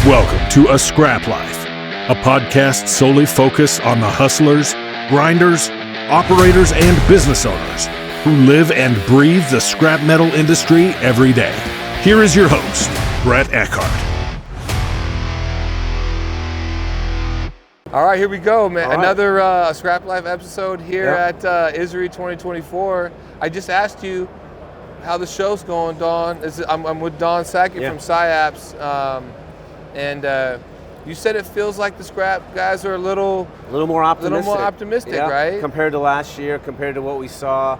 Welcome to A Scrap Life, a podcast solely focused on the hustlers, grinders, operators, and business owners who live and breathe the scrap metal industry every day. Here is your host, Brett Eckhart. All right, here we go, man. All right. Another Scrap Life episode here Yep. at ISRI 2024. I just asked you how the show's going, Don. I'm with Don Sackett from SciAps, and you said it feels like the scrap guys are a little more optimistic. Yeah. Right? Compared to last year, compared to what we saw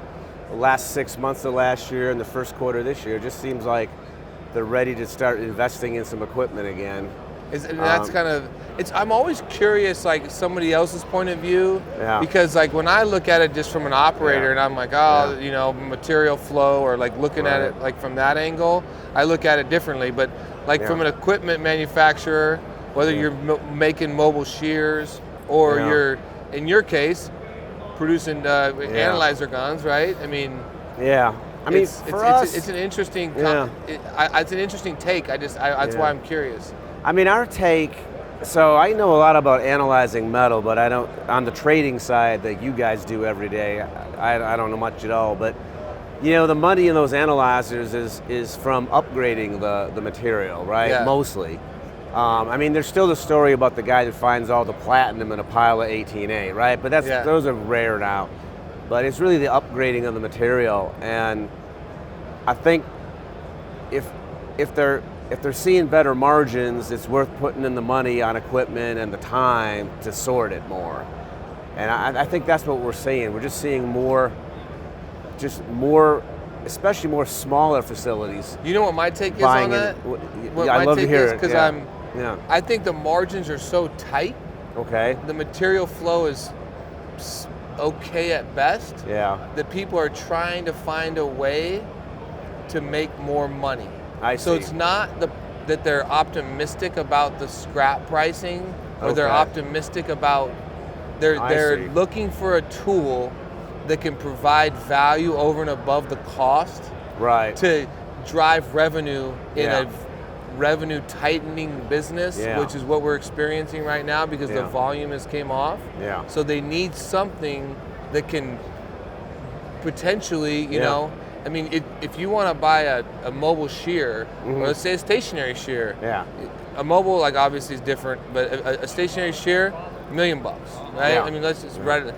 the last 6 months of last year and the first quarter of this year. It just seems like they're ready to start investing in some equipment again. And that's kind of, I'm always curious, like somebody else's point of view, because like when I look at it just from an operator and I'm like, you know, material flow, or like looking at it like from that angle, I look at it differently. But like from an equipment manufacturer, whether you're making mobile shears or you're, in your case, producing analyzer guns, right? I mean, it's an interesting, it's an interesting take. That's why I'm curious. I mean, our take, so I know a lot about analyzing metal, but I don't, on the trading side that you guys do every day, I don't know much at all. But, you know, the money in those analyzers is from upgrading the material, right? Yeah. Mostly. I mean, there's still the story about the guy that finds all the platinum in a pile of 18A, right? But those are rare now. But it's really the upgrading of the material. And I think if they're seeing better margins, it's worth putting in the money on equipment and the time to sort it more. And I think that's what we're seeing. We're just seeing more, especially more smaller facilities. You know what my take is on that? I'd love to hear it. Because I think the margins are so tight. Okay. The material flow is okay at best. Yeah. That people are trying to find a way to make more money. So it's not that they're optimistic about the scrap pricing, or they're optimistic about, they're looking for a tool that can provide value over and above the cost, right, to drive revenue in a revenue tightening business, which is what we're experiencing right now because the volume has came off. Yeah. So they need something that can potentially, you know, I mean, if you want to buy a mobile shear, or let's say a stationary shear, a mobile, like, obviously is different, but a stationary shear, $1 million, right? Yeah. I mean, let's just write it.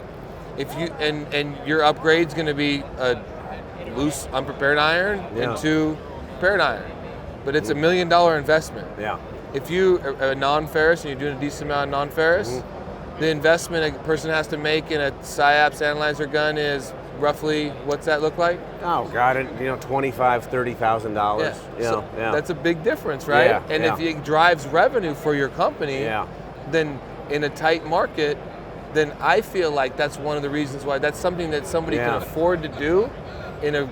If you and your upgrade's going to be a loose unprepared iron and 2 prepared iron, but it's $1 million investment. Yeah. If you are a non-ferrous and you're doing a decent amount of non-ferrous, the investment a person has to make in a SciAps analyzer gun is roughly, what's that look like? Oh, got it. You know, $25,000, $30,000. Yeah. That's a big difference, right? Yeah. And if it drives revenue for your company, then in a tight market, then I feel like that's one of the reasons why that's something that somebody can afford to do in a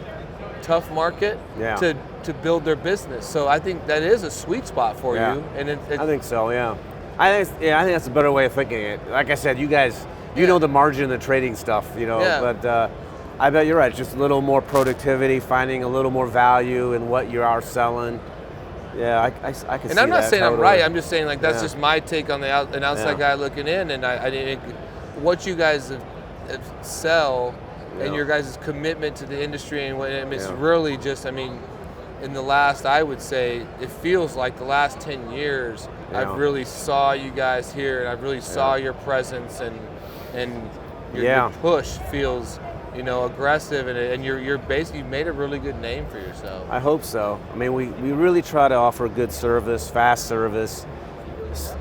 tough market to build their business. So I think that is a sweet spot for you. And I think so. Yeah. I think that's a better way of thinking it. Like I said, you guys, you know the margin and the trading stuff, you know, but I bet you're right. Just a little more productivity, finding a little more value in what you are selling. Yeah, I can see that. And I'm not saying I'm right. I'm just saying, like, that's just my take on an outside guy looking in. And I think what you guys sell and your guys' commitment to the industry, and it's really just, I mean, in the last, I would say, it feels like the last 10 years, I've really saw you guys here, and I've really saw your presence, and your push feels, you know, aggressive, and you're basically, you've made a really good name for yourself. I hope so. I mean, we really try to offer good service, fast service.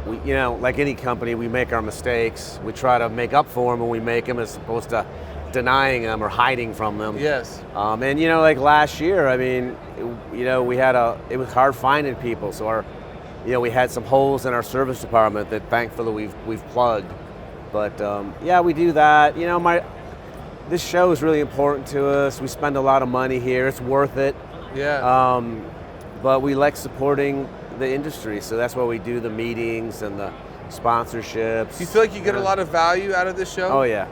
We, you know, like any company, we make our mistakes. We try to make up for them when we make them, as opposed to denying them or hiding from them. Yes. And you know, like last year, I mean, you know, it was hard finding people. So we had some holes in our service department that thankfully we've plugged. But we do that. You know, this show is really important to us. We spend a lot of money here. It's worth it. Yeah. But we like supporting the industry, so that's why we do the meetings and the sponsorships. Do you feel like you get a lot of value out of this show? Oh yeah,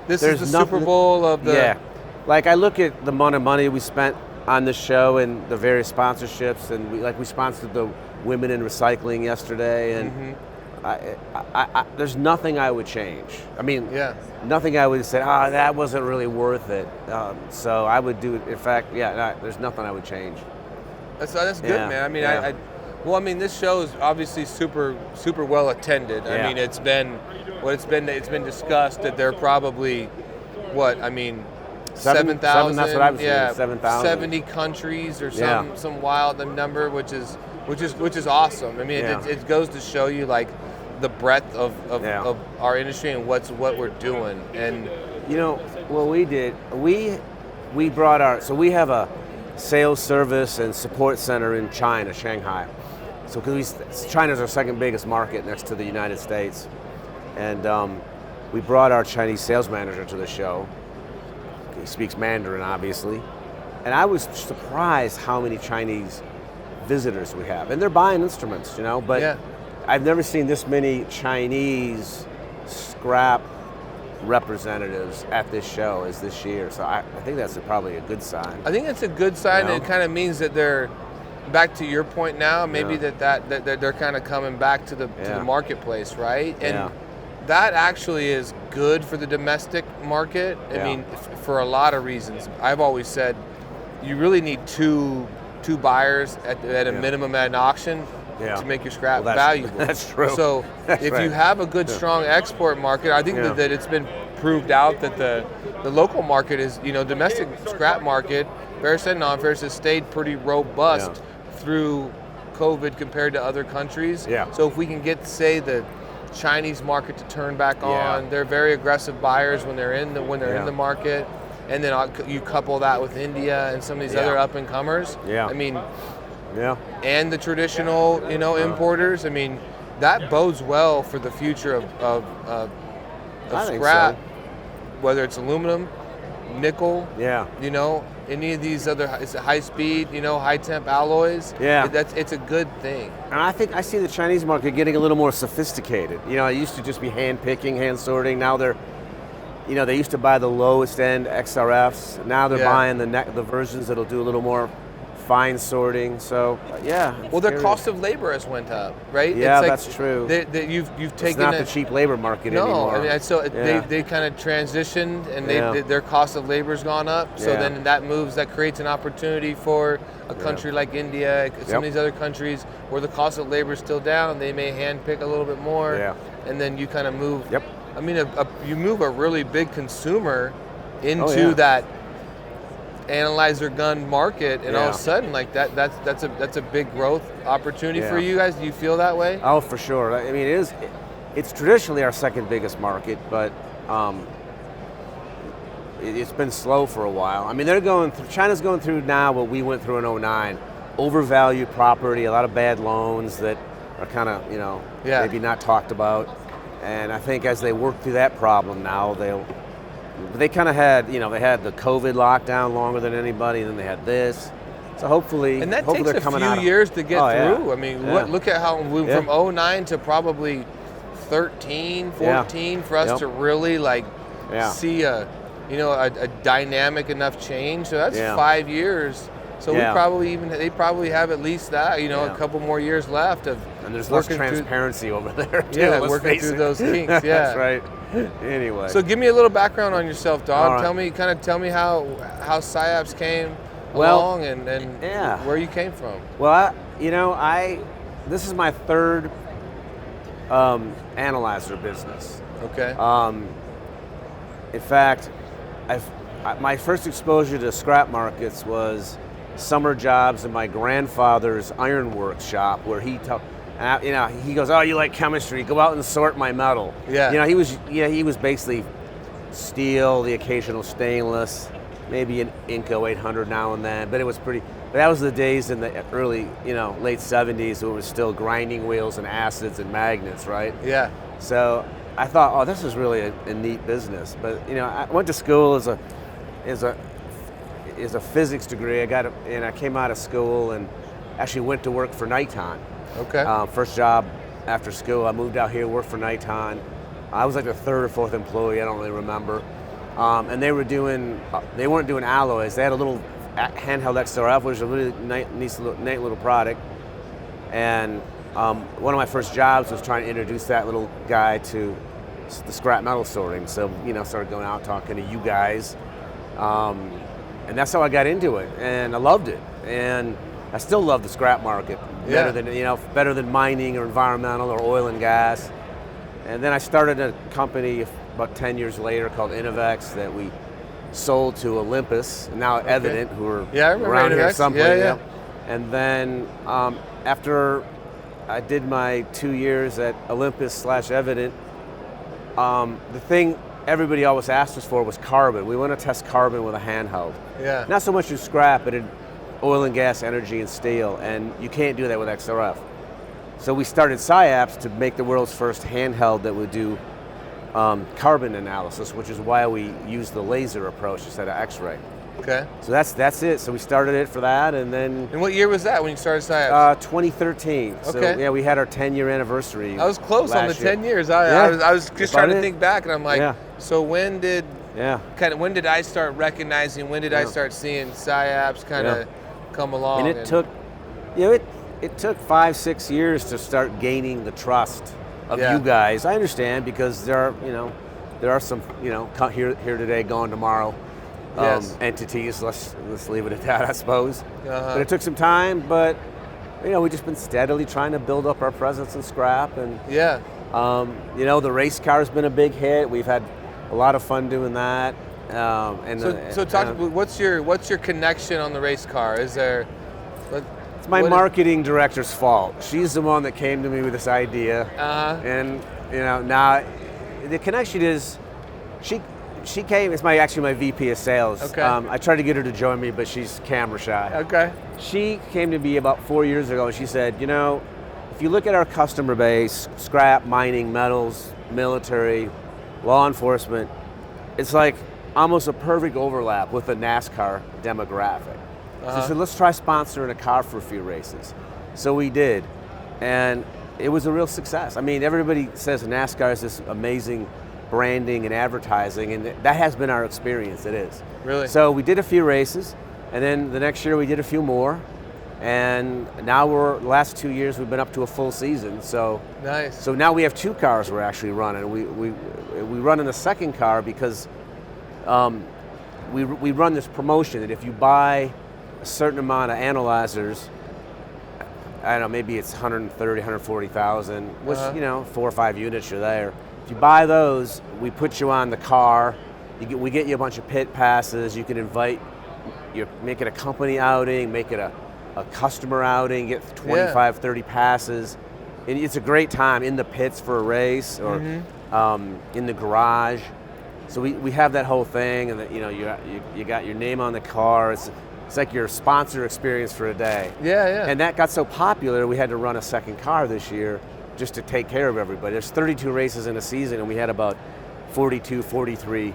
This is the Super Bowl of the... Yeah, like I look at the amount of money we spent on the show and the various sponsorships, and we sponsored the Women in Recycling yesterday, and there's nothing I would change. I mean, nothing I would say, that wasn't really worth it. So I would do it. In fact, there's nothing I would change. That's good, man. I mean, this show is obviously super well attended. I mean, it's been discussed that there are probably 7,000. That's what I was saying. 7,000. 70 countries or some wild number, which is awesome. I mean, it goes to show you like the breadth of our industry and what we're doing. And what we did, we brought we have a sales service and support center in China, Shanghai. So because China's our second biggest market next to the United States, and we brought our Chinese sales manager to the show. He speaks Mandarin, obviously, and I was surprised how many Chinese visitors we have, and they're buying instruments, but I've never seen this many Chinese scrap representatives at this show as this year, so I think that's probably a good sign. I think it's a good sign, and it kind of means that they're back to your point now, maybe that they're kind of coming back to the marketplace, right? And that actually is good for the domestic market. I mean, for a lot of reasons. I've always said you really need two buyers at a minimum at an auction to make your scrap valuable. That's true. So if you have a good, strong export market, I think that it's been proved out that the local market is, domestic scrap market, ferrous and non-ferrous, has stayed pretty robust through COVID compared to other countries. So if we can get, say, the Chinese market to turn back on, they're very aggressive buyers when they're in the market, and then you couple that with India and some of these other up and comers. I mean, and the traditional importers. I mean, that bodes well for the future of scrap, whether it's aluminum, nickel, any of these other high speed, high temp alloys. It's a good thing. And I see the Chinese market getting a little more sophisticated. It used to just be hand picking, hand sorting. Now they're, they used to buy the lowest end XRFs. Now they're buying the versions that'll do a little more fine sorting. So well, their cost of labor has went up, right? Yeah, that's true. You've taken it's not the cheap labor market anymore. I mean, so they kind of transitioned, and their cost of labor's gone up. So then that creates an opportunity for a country like India, some of these other countries where the cost of labor is still down. They may hand pick a little bit more, and then you kind of move. I mean, you move a really big consumer into that analyzer gun market, and all of a sudden, like that's a big growth opportunity for you guys. Do you feel that way? Oh, for sure. I mean, it's traditionally our second biggest market, but it's been slow for a while. I mean, China's going through now what we went through in 2009, overvalued property, a lot of bad loans that are kind of maybe not talked about, and I think as they work through that problem now, they kind of had, they had the COVID lockdown longer than anybody, and then they had this. So hopefully, and that takes a few years to get through. I mean, look at how we went from 2009 to probably 13, 14 for us to really see a dynamic enough change. So that's 5 years. So they probably have at least that, a couple more years left of. And there's less transparency over there too. Working through those kinks. That's right. Anyway. So give me a little background on yourself, Don. Right. Tell me how SciAps came along and where you came from. Well, this is my third analyzer business. Okay. In fact, my first exposure to scrap markets was summer jobs in my grandfather's ironworks shop, where he goes, "Oh, you like chemistry? Go out and sort my metal." He was basically steel, the occasional stainless, maybe an Inco 800 now and then, but it was pretty. But that was the days in the early, late 70s, where it was still grinding wheels and acids and magnets, right? Yeah. So I thought, oh, this is really a neat business. But I went to school as a physics degree. I came out of school and actually went to work for Niton. Okay. First job after school, I moved out here, worked for Niton. I was like the third or fourth employee, I don't really remember. And they weren't doing alloys. They had a little handheld XRF, which is a really nice little product. And one of my first jobs was trying to introduce that little guy to the scrap metal sorting. So, started going out talking to you guys. And that's how I got into it. And I loved it. And I still love the scrap market better than mining or environmental or oil and gas. And then I started a company about 10 years later called Innovex that we sold to Olympus, and now Evident, who are around here at some point. Yeah. And then after I did my 2 years at Olympus/Evident, the thing everybody always asked us for was carbon. We want to test carbon with a handheld. Yeah. Not so much in scrap, but in oil and gas, energy, and steel, and you can't do that with XRF. So we started SciAps to make the world's first handheld that would do carbon analysis, which is why we use the laser approach instead of X-ray. Okay. So that's it. So we started it for that, and then. And what year was that when you started SciAps? 2013. Okay. So yeah, we had our 10-year anniversary. I was close on the 10 years. I was just trying to think back, and I'm like, so when did I start recognizing? When did I start seeing SciAps kind of come along? And it took, it took 5-6 years to start gaining the trust of you guys. I understand, because there are some here today, gone tomorrow. Entities. Let's leave it at that, I suppose. But it took some time. But we've just been steadily trying to build up our presence in scrap, and the race car's been a big hit. We've had a lot of fun doing that. So talk. What's your connection on the race car? Is there? It's my marketing director's fault. She's the one that came to me with this idea, and now the connection is she came. It's actually my VP of sales. Okay. I tried to get her to join me, but she's camera shy. Okay. She came to me about 4 years ago, and she said, if you look at our customer base, scrap, mining, metals, military, law enforcement, it's like almost a perfect overlap with the NASCAR demographic. So she said, let's try sponsoring a car for a few races. So we did, and it was a real success. I mean, everybody says NASCAR is this amazing branding and advertising, and that has been our experience. It is. Really? So we did a few races, and then the next year we did a few more, and now the last 2 years we've been up to a full season. So nice. So now we have 2 cars we're actually running. We run in the second car because we run this promotion that if you buy a certain amount of analyzers, I don't know, maybe it's 130, 140,000, which 4 or 5 units are there. If you buy those, we put you on the car. We get you a bunch of pit passes. You can make it a company outing, make it a customer outing, get 25, 30 passes. And it's a great time in the pits for a race, or in the garage. So we have that whole thing, and you got your name on the car. It's like your sponsor experience for a day. Yeah. And that got so popular, we had to run a second car this year just to take care of everybody. There's 32 races in a season, and we had about 42, 43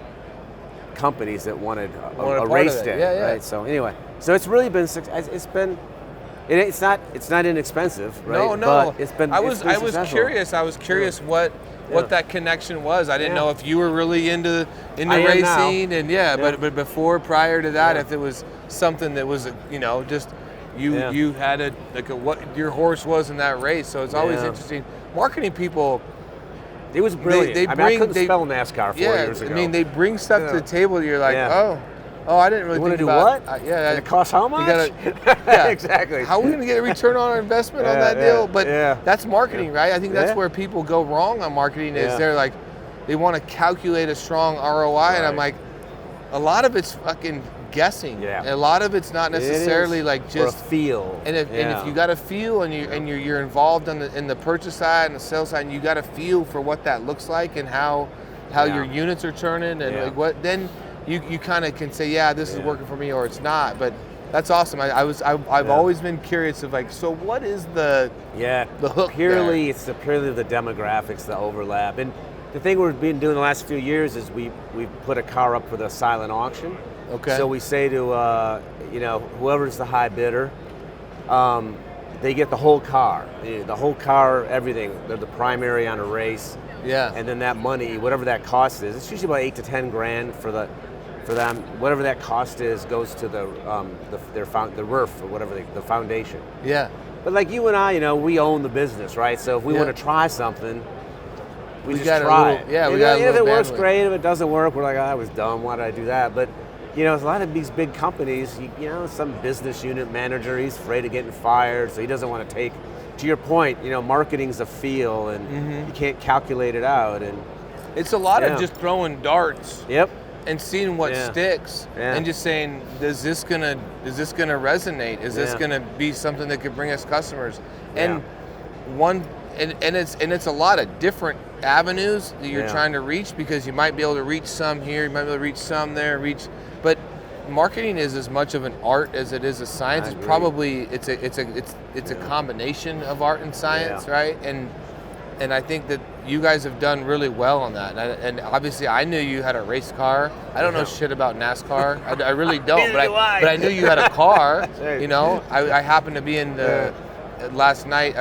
companies that wanted a race day. Yeah. Right? So anyway, it's really been, it's not inexpensive, right? No. But it's been. I was curious. I was curious what that connection was. I didn't know if you were really into racing, and but prior to that, if it was something that was just you had what your horse was in that race. So it's always interesting. Marketing people. It was brilliant. I couldn't spell NASCAR 4 years ago. I mean, they bring stuff to the table that you're like, oh, I didn't really think about. What? And it costs how much? Exactly. How are we going to get a return on our investment on that deal? But that's marketing, right? I think that's where people go wrong on marketing is they want to calculate a strong ROI, and I'm like, a lot of it's fucking guessing. A lot of it's not necessarily like just or a feel. And if you got a feel and you're involved in the purchase side and the sales side, and you got a feel for what that looks like and how your units are turning and like what, then you kind of can say, this is working for me, or it's not. But that's awesome. I've always been curious of like, so what is the hook? Purely it's purely the demographics, the overlap. And the thing we've been doing the last few years is we've put a car up for the silent auction. Okay. So we say to whoever's the high bidder, they get the whole car, everything. They're the primary on a race. Yeah. And then that money, whatever that cost is, it's usually about $8 to $10 grand for for them. Whatever that cost is goes to the roof or whatever the foundation. Yeah. But like you and I, we own the business, right? So if we want to try something, we just try it. Yeah, we got a little if it works, bandwidth. great. If it doesn't work, we're like, oh, that was dumb. Why did I do that? But a lot of these big companies, some business unit manager, he's afraid of getting fired, so he doesn't want to take. To your point, marketing's a feel, and you can't calculate it out, and it's a lot of just throwing darts. Yep. And seeing what sticks, and just saying, is this gonna resonate? Is this gonna be something that could bring us customers? And it's a lot of different avenues that you're trying to reach, because you might be able to reach some here, you might be able to reach some there, but marketing is as much of an art as it is a science. It's probably it's a combination of art and science, right? And I think that you guys have done really well on that. And obviously, I knew you had a race car. I don't know shit about NASCAR. I really don't. but I knew you had a car. I happened to be in last night.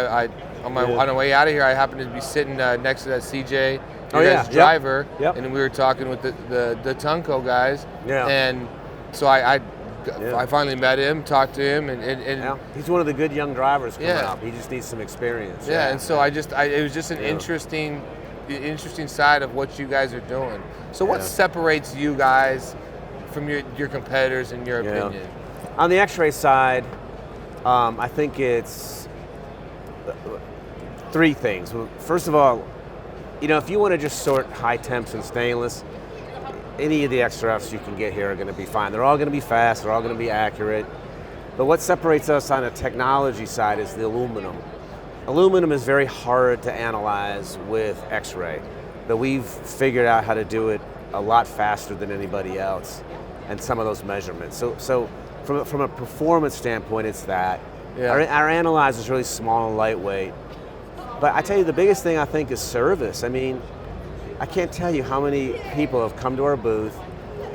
On the way out of here, I happened to be sitting next to that CJ, your guys' driver, and we were talking with the Tunco guys. Yeah. And so I finally met him, talked to him, and he's one of the good young drivers coming up. He just needs some experience. Yeah, and so it was just an interesting side of what you guys are doing. So what separates you guys from your competitors, in your opinion? On the X-ray side, I think it's three things. First of all, if you want to just sort high temps and stainless, any of the XRFs you can get here are going to be fine. They're all going to be fast, they're all going to be accurate. But what separates us on a technology side is the aluminum. Aluminum is very hard to analyze with X-ray, but we've figured out how to do it a lot faster than anybody else, and some of those measurements. So from a performance standpoint, it's that. Yeah. Our analyzer is really small and lightweight. But I tell you, the biggest thing I think is service. I mean, I can't tell you how many people have come to our booth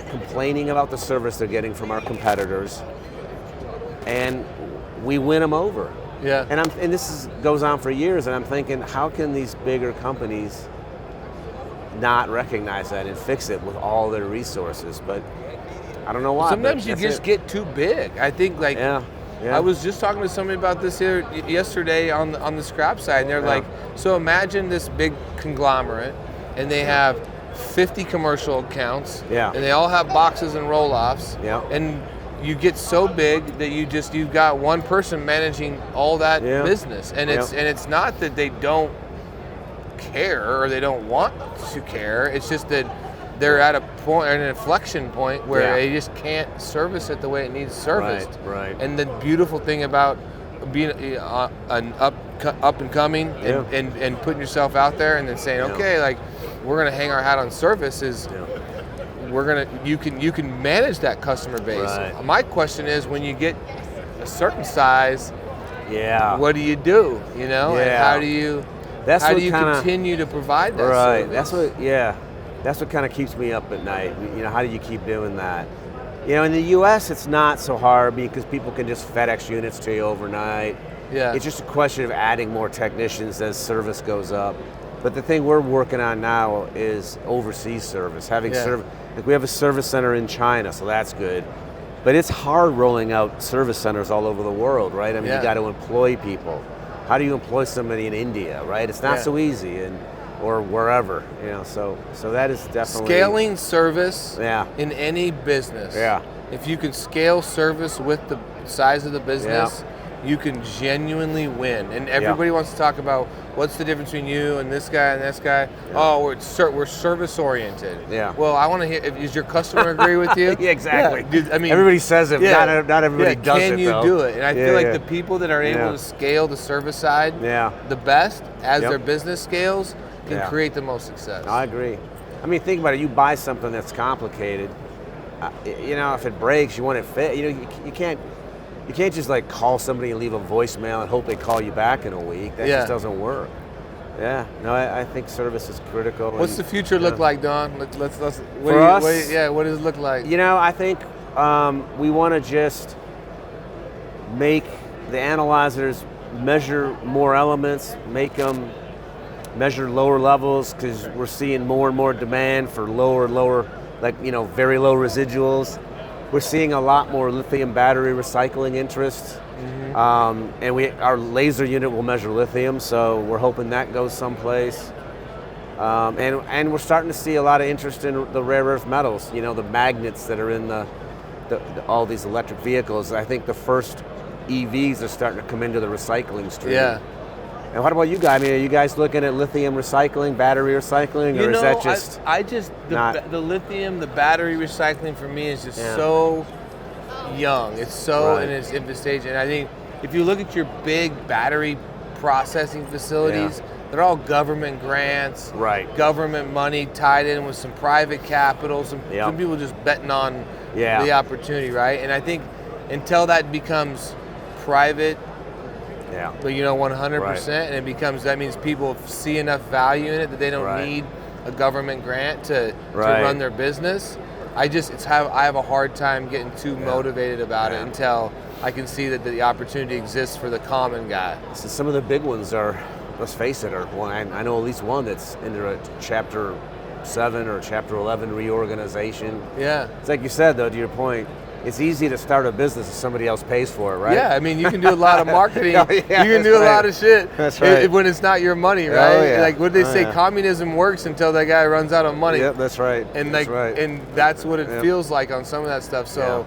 complaining about the service they're getting from our competitors, and we win them over. Yeah. And this goes on for years, and I'm thinking, how can these bigger companies not recognize that and fix it with all their resources? But I don't know why. Sometimes you just get too big. I think I was just talking to somebody about this here yesterday on the scrap side, and they're like, so imagine this big conglomerate, and they have 50 commercial accounts, and they all have boxes and roll-offs, and you get so big that you've got one person managing all that business, and it's not that they don't care or they don't want to care. It's just that they're at an inflection point where they just can't service it the way it needs serviced. Right. And the beautiful thing about being an up and coming and putting yourself out there and then saying, okay, like, we're gonna hang our hat on service is you can manage that customer base. Right. My question is, when you get a certain size, what do you do? And how do you continue to provide that service? That's what kind of keeps me up at night. How do you keep doing that? In the U.S. it's not so hard because people can just FedEx units to you overnight. Yeah. It's just a question of adding more technicians as service goes up. But the thing we're working on now is overseas service. Like we have a service center in China, so that's good. But it's hard rolling out service centers all over the world, right? I mean, you got to employ people. How do you employ somebody in India, right? It's not so easy, or wherever, So that is definitely scaling service in any business. Yeah. If you can scale service with the size of the business, you can genuinely win. And everybody wants to talk about what's the difference between you and this guy and this guy. Yeah. Oh, we're service oriented. Yeah. Well, I want to hear, does your customer agree with you? Exactly. Yeah. Everybody says it. Not everybody does it. Can you do it? And I feel like the people that are able to scale the service side the best as their business scales can create the most success. I agree. I mean, think about it. You buy something that's complicated. If it breaks, you want it fit. You can't just like call somebody and leave a voicemail and hope they call you back in a week. That just doesn't work. Yeah. No, I think service is critical. What's the future look like, Don? Let's what does it look like? I think we want to just make the analyzers measure more elements, make them measure lower levels, because we're seeing more and more demand for lower like, very low residuals. We're seeing a lot more lithium battery recycling interest. And our laser unit will measure lithium, so we're hoping that goes someplace. And we're starting to see a lot of interest in the rare earth metals, the magnets that are in all these electric vehicles. I think the first EVs are starting to come into the recycling stream. Yeah. And what about you guys? I mean, are you guys looking at lithium recycling, battery recycling, or is that just the lithium, the battery recycling for me is just so young. It's so in its infant stage, and I think if you look at your big battery processing facilities, they're all government grants, government money tied in with some private capital, some people just betting on the opportunity, right? And I think until that becomes private, but 100%, and it becomes, that means people see enough value in it that they don't need a government grant to run their business. I have a hard time getting too motivated about it until I can see that the opportunity exists for the common guy. So some of the big ones are, let's face it, I know at least one that's into a Chapter 7 or Chapter 11 reorganization. Yeah. It's like you said, though, to your point, it's easy to start a business if somebody else pays for it, right? Yeah, I mean, you can do a lot of marketing. You can do a lot of shit when it's not your money, right? Oh, yeah. Like what they say, communism works until that guy runs out of money. Yep, that's right. And and that's what it feels like on some of that stuff. So,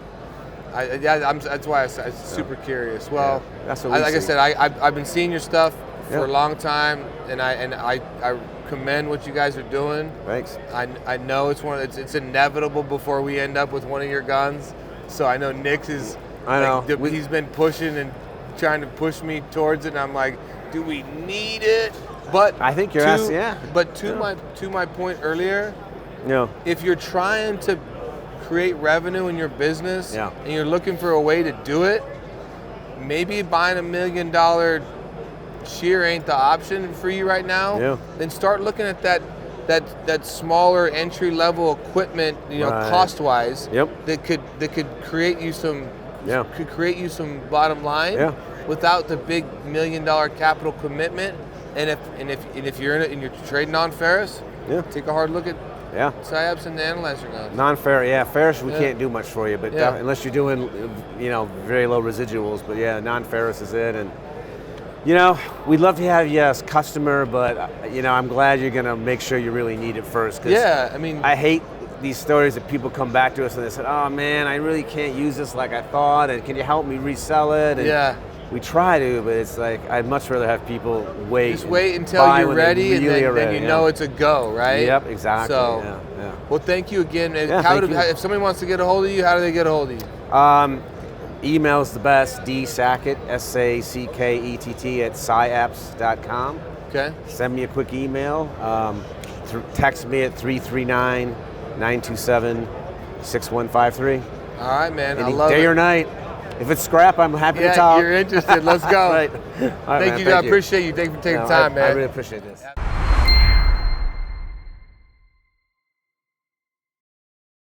that's why I'm super curious. Well, that's what like I said, I've been seeing your stuff for a long time, and I commend what you guys are doing. Thanks. I know it's inevitable before we end up with one of your guns. So I know Nick's is. I know he's been pushing and trying to push me towards it, and I'm like, do we need it? But I think you're asking. But to my point earlier, if you're trying to create revenue in your business and you're looking for a way to do it, maybe buying $1 million shear ain't the option for you right now. Then start looking at that smaller entry level equipment, cost wise, that could create you some bottom line without the big $1 million capital commitment. And if you're in it and you're trading on ferrous, take a hard look at SciAps and the analyzer guns. Non-ferrous, ferrous we can't do much for you, but unless you're doing very low residuals. But non-ferrous is it. And we'd love to have you as customer, but I'm glad you're gonna make sure you really need it first. I hate these stories that people come back to us and they said, "Oh man, I really can't use this like I thought, and can you help me resell it?" And we try to, but it's like I'd much rather have people wait. Just wait until you're ready, and then you know it's a go, right? Yep, exactly. So, well, thank you again. If somebody wants to get a hold of you, how do they get a hold of you? Email is the best, dsackett, SACKETT at SciAps.com. Okay. Send me a quick email. Text me at 339-927-6153. All right, man. Any I love it. Day or night. If it's scrap, I'm happy to talk. You're interested. Let's go. Right. All right, thank you. I appreciate you. Thank you for taking the time, man. I really appreciate this.